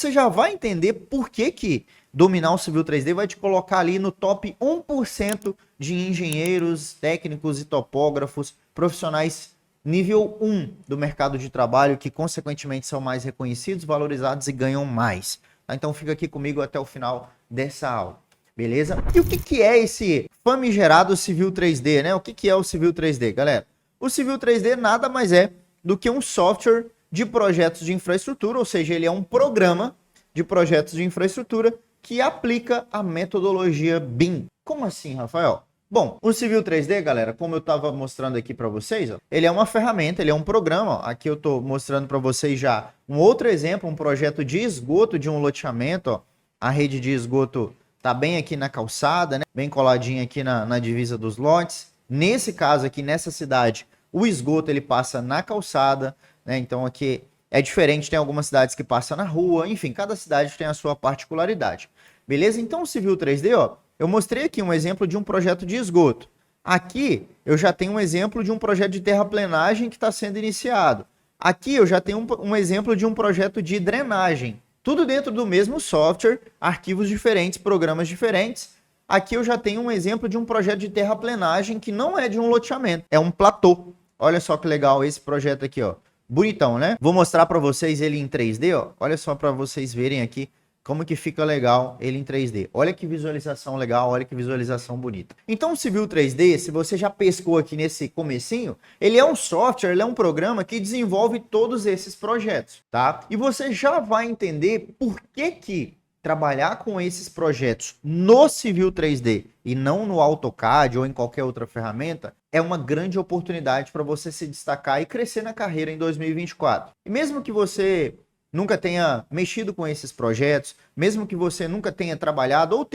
você já vai entender por que dominar o Civil 3D vai te colocar ali no top 1% de engenheiros, técnicos e topógrafos profissionais nível 1 do mercado de trabalho, que consequentemente são mais reconhecidos, valorizados e ganham mais. Tá? Então fica aqui comigo até o final dessa aula, beleza? E o que é esse famigerado Civil 3D, né? O que é o Civil 3D, galera? O Civil 3D nada mais é do que um software de projetos de infraestrutura, ou seja, ele é um programa de projetos de infraestrutura que aplica a metodologia BIM. Como assim, Rafael? Bom, o Civil 3D, galera, como eu estava mostrando aqui para vocês, ó, ele é uma ferramenta, ele é um programa. Ó, aqui eu estou mostrando para vocês já um outro exemplo, um projeto de esgoto de um loteamento. Ó. A rede de esgoto está bem aqui na calçada, né? Bem coladinha aqui na divisa dos lotes. Nesse caso aqui, nessa cidade, o esgoto ele passa na calçada, né? Então aqui é diferente, tem algumas cidades que passam na rua, enfim, cada cidade tem a sua particularidade. Beleza? Então o Civil 3D, ó, eu mostrei aqui um exemplo de um projeto de esgoto. Aqui eu já tenho um exemplo de um projeto de terraplenagem que está sendo iniciado. Aqui eu já tenho um exemplo de um projeto de drenagem. Tudo dentro do mesmo software, arquivos diferentes, programas diferentes. Aqui eu já tenho um exemplo de um projeto de terraplenagem que não é de um loteamento, é um platô. Olha só que legal esse projeto aqui, ó. Bonitão, né? Vou mostrar para vocês ele em 3D, ó. Olha só para vocês verem aqui como que fica legal ele em 3D. Olha que visualização legal, olha que visualização bonita. Então o Civil 3D, se você já pescou aqui nesse comecinho, ele é um software, ele é um programa que desenvolve todos esses projetos, tá? E você já vai entender por que trabalhar com esses projetos no Civil 3D e não no AutoCAD ou em qualquer outra ferramenta é uma grande oportunidade para você se destacar e crescer na carreira em 2024. E mesmo que você nunca tenha mexido com esses projetos, mesmo que você nunca tenha trabalhado ou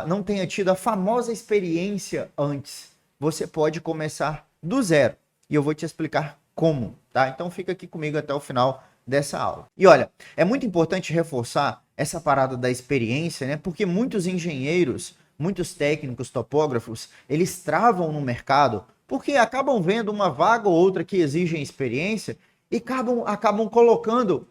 não tenha tido a famosa experiência antes, você pode começar do zero. E eu vou te explicar como, tá? Então fica aqui comigo até o final dessa aula. E olha, é muito importante reforçar essa parada da experiência, né? Porque muitos engenheiros, muitos técnicos, topógrafos, eles travam no mercado porque acabam vendo uma vaga ou outra que exigem experiência e acabam colocando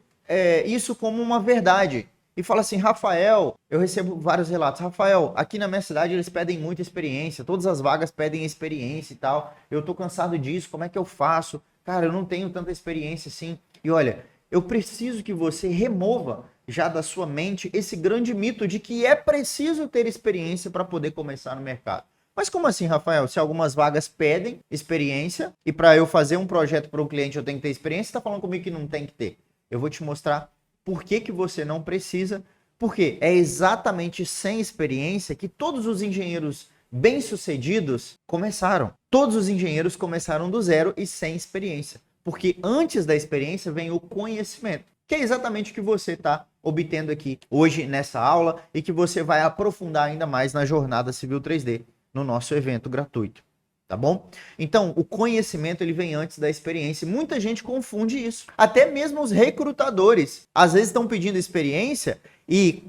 isso como uma verdade. E fala assim, Rafael, eu recebo vários relatos, Rafael, aqui na minha cidade eles pedem muita experiência, todas as vagas pedem experiência e tal, eu tô cansado disso, como é que eu faço? Cara, eu não tenho tanta experiência assim. E olha, eu preciso que você remova já da sua mente esse grande mito de que é preciso ter experiência para poder começar no mercado. Mas como assim, Rafael? Se algumas vagas pedem experiência e para eu fazer um projeto para um cliente eu tenho que ter experiência, você está falando comigo que não tem que ter. Eu vou te mostrar por que você não precisa, porque é exatamente sem experiência que todos os engenheiros bem-sucedidos começaram. Todos os engenheiros começaram do zero e sem experiência. Porque antes da experiência vem o conhecimento, que é exatamente o que você está obtendo aqui hoje nessa aula e que você vai aprofundar ainda mais na jornada Civil 3D, no nosso evento gratuito, tá bom? Então, o conhecimento ele vem antes da experiência. Muita gente confunde isso. Até mesmo os recrutadores, às vezes estão pedindo experiência e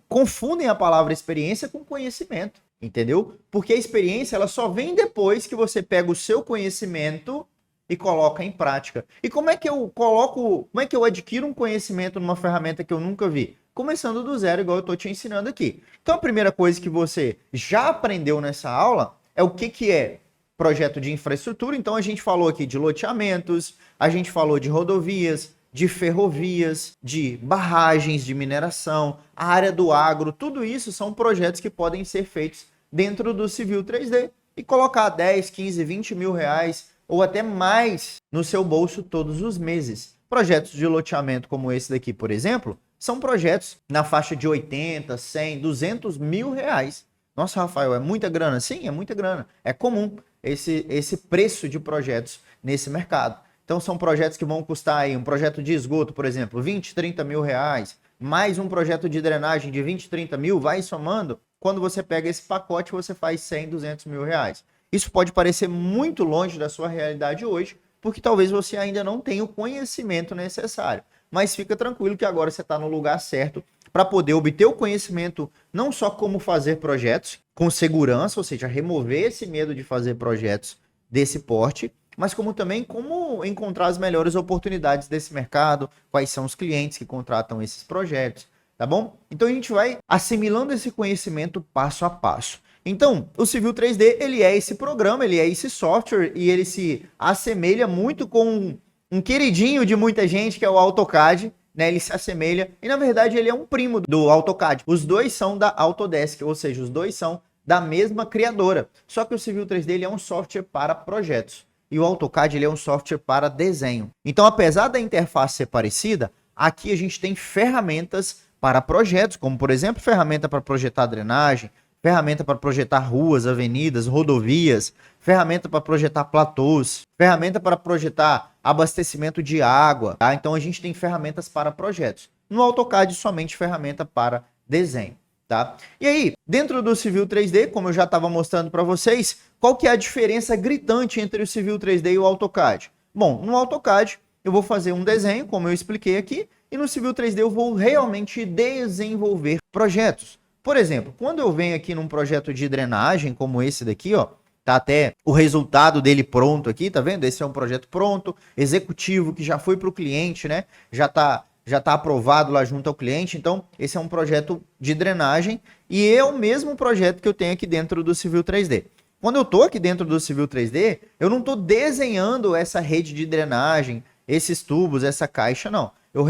confundem a palavra experiência com conhecimento, entendeu? Porque a experiência ela só vem depois que você pega o seu conhecimento e coloca em prática. E como é que eu adquiro um conhecimento numa ferramenta que eu nunca vi? Começando do zero, igual eu estou te ensinando aqui. Então, a primeira coisa que você já aprendeu nessa aula é o que é projeto de infraestrutura. Então, a gente falou aqui de loteamentos, a gente falou de rodovias, de ferrovias, de barragens de mineração, a área do agro, tudo isso são projetos que podem ser feitos dentro do Civil 3D e colocar 10, 15, 20 mil reais ou até mais no seu bolso todos os meses. Projetos de loteamento como esse daqui, por exemplo, são projetos na faixa de 80, 100, 200 mil reais. Nossa, Rafael, é muita grana? Sim, é muita grana. É comum esse preço de projetos nesse mercado. Então, são projetos que vão custar aí, um projeto de esgoto, por exemplo, 20, 30 mil reais, mais um projeto de drenagem de 20, 30 mil, vai somando. Quando você pega esse pacote, você faz 100, 200 mil reais. Isso pode parecer muito longe da sua realidade hoje, porque talvez você ainda não tenha o conhecimento necessário. Mas fica tranquilo que agora você está no lugar certo para poder obter o conhecimento não só como fazer projetos com segurança, ou seja, remover esse medo de fazer projetos desse porte, mas como também como encontrar as melhores oportunidades desse mercado, quais são os clientes que contratam esses projetos, tá bom? Então a gente vai assimilando esse conhecimento passo a passo. Então, o Civil 3D, ele é esse programa, ele é esse software e ele se assemelha muito com um queridinho de muita gente, que é o AutoCAD, né? Ele se assemelha e, na verdade, ele é um primo do AutoCAD. Os dois são da Autodesk, ou seja, os dois são da mesma criadora. Só que o Civil 3D ele é um software para projetos e o AutoCAD ele é um software para desenho. Então, apesar da interface ser parecida, aqui a gente tem ferramentas para projetos, como, por exemplo, ferramenta para projetar drenagem, ferramenta para projetar ruas, avenidas, rodovias, ferramenta para projetar platôs, ferramenta para projetar abastecimento de água, tá? Então a gente tem ferramentas para projetos. No AutoCAD, somente ferramenta para desenho, tá? E aí, dentro do Civil 3D, como eu já estava mostrando para vocês, qual que é a diferença gritante entre o Civil 3D e o AutoCAD? Bom, no AutoCAD eu vou fazer um desenho, como eu expliquei aqui, e no Civil 3D eu vou realmente desenvolver projetos. Por exemplo, quando eu venho aqui num projeto de drenagem como esse daqui, ó, tá até o resultado dele pronto aqui, tá vendo? Esse é um projeto pronto, executivo, que já foi para o cliente, né? Já tá aprovado lá junto ao cliente. Então, esse é um projeto de drenagem e é o mesmo projeto que eu tenho aqui dentro do Civil 3D. Quando eu tô aqui dentro do Civil 3D, eu não tô desenhando essa rede de drenagem, esses tubos, essa caixa, não. Eu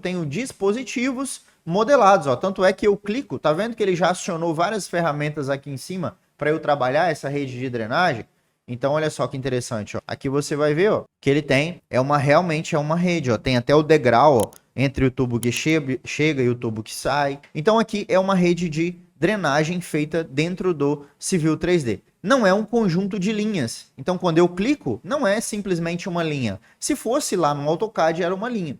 tenho dispositivos modelados, ó. Tanto é que eu clico, tá vendo que ele já acionou várias ferramentas aqui em cima para eu trabalhar essa rede de drenagem? Então, olha só que interessante, ó. Aqui você vai ver, ó, que ele tem, realmente é uma rede, ó. Tem até o degrau, ó, entre o tubo que chega e o tubo que sai. Então, aqui é uma rede de drenagem feita dentro do Civil 3D. Não é um conjunto de linhas. Então, quando eu clico, não é simplesmente uma linha. Se fosse lá no AutoCAD, era uma linha.